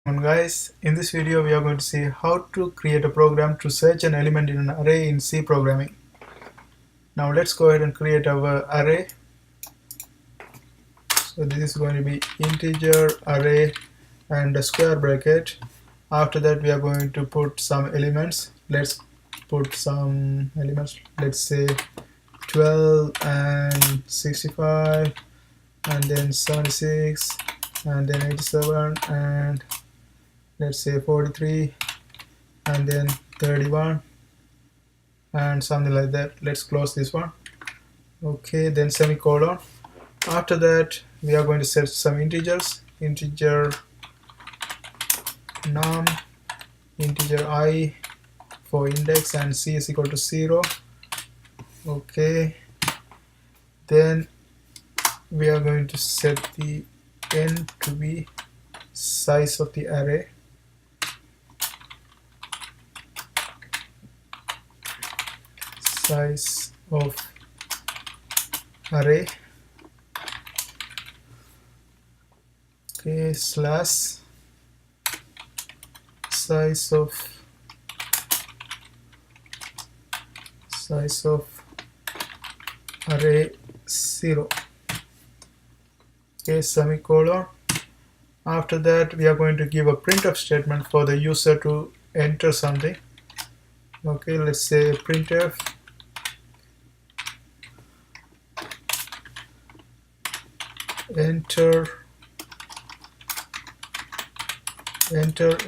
Guys, in this video we are going to see how to create a program to search an element in an array in C programming. Now let's go ahead and create our array. So this is going to be integer array and a square bracket. After that we are going to put some elements. Let's put some elements, let's say 12 and 65 and then 76 and then 87 and let's say 43 and then 31 and something like that. Let's close this one. Okay, then semicolon. After that we are going to set some integers. Integer num, integer I for index, and c is equal to 0. Okay, then we are going to set the n to be size of the array. Size of array. Okay, slash size of array 0. Okay, semicolon. After that we are going to give a printf statement for the user to enter something. Okay, let's say printf enter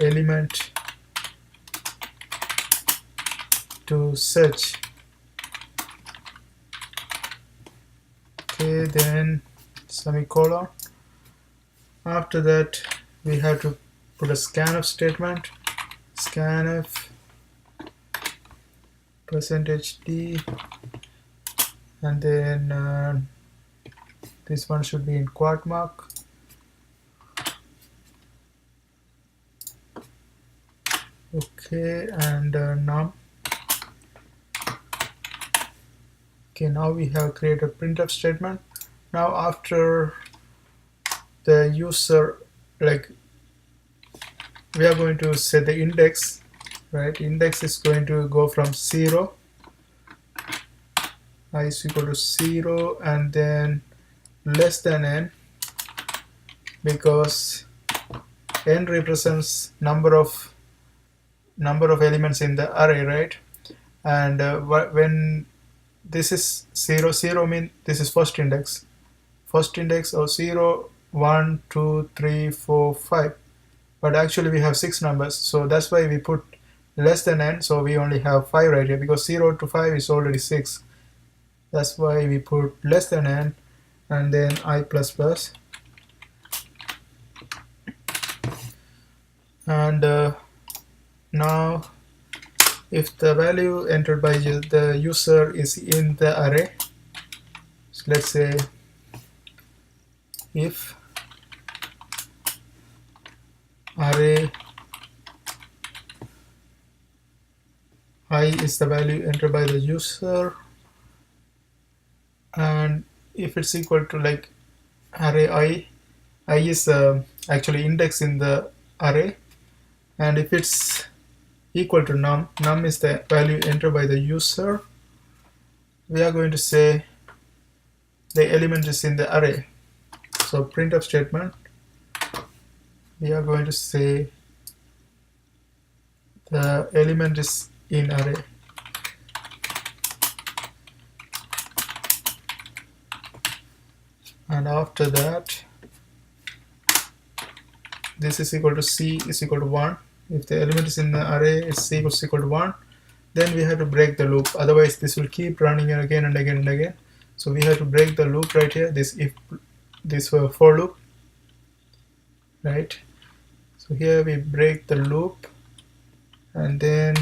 element to search. Okay, then semicolon. After that we have to put a scanf statement. Scanf %d, and then this one should be in quote mark. Okay, and num. Okay, now we have created a printf statement. Now after the user, like, we are going to set the index, right? Index is going to go from 0, I is equal to 0, and then less than n, because n represents number of elements in the array, right? And when this is 0, 0 means this is first index or 0, 1, 2, 3, 4, 5, but actually we have 6 numbers, so that's why we put less than n. So we only have 5 right here, because 0 to 5 is already 6. That's why we put less than n, and then I plus plus. And now if the value entered by the user is in the array, so let's say if array I is the value entered by the user, and if it's equal to, like, array I is actually index in the array, and if it's equal to num is the value entered by the user, we are going to say the element is in the array. So printf statement, we are going to say the element is in array. And after that this is equal to c is equal to 1. If the element is in the array is c is equal to 1, then we have to break the loop, otherwise this will keep running again and again and again. So we have to break the loop right here, this for loop, right? So here we break the loop, and then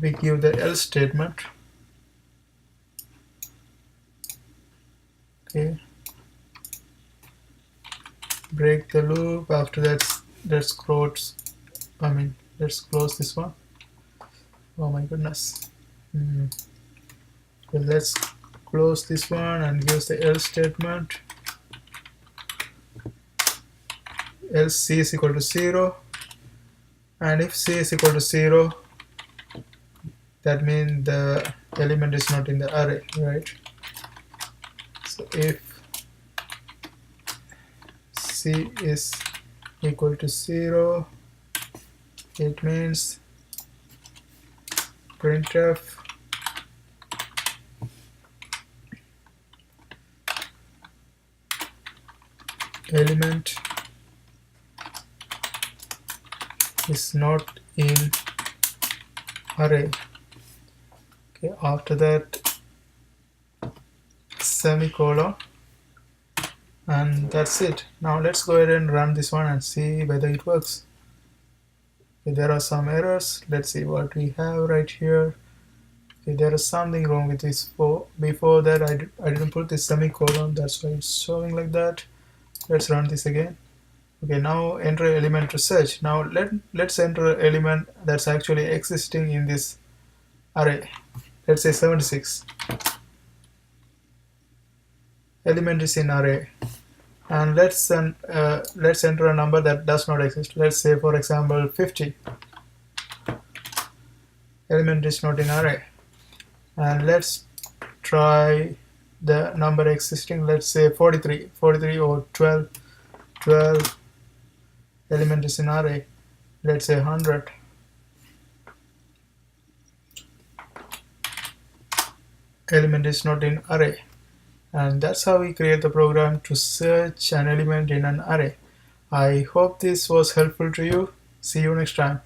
we give the else statement. Okay, break the loop. After that let's close this one. Oh my goodness. So let's close this one and use the else statement. else c is equal to 0, and if c is equal to 0, that means the element is not in the array, right? So if c is equal to 0, it means printf element is not in array. Okay, after that semicolon, and that's it. Now let's go ahead and run this one and see whether it works. Okay, there are some errors. Let's see what we have right here. Okay, there is something wrong with this. Before that I didn't put this semicolon, that's why it's showing like that. Let's run this again. Okay, now enter element to search. Now let's enter element that's actually existing in this array. Let's say 76. Element is in array, and let's enter a number that does not exist. Let's say, for example, 50. Element is not in array, and let's try the number existing. Let's say 43 or 12. Element is in array. Let's say 100. Element is not in array. And that's how we create the program to search an element in an array. I hope this was helpful to you. See you next time.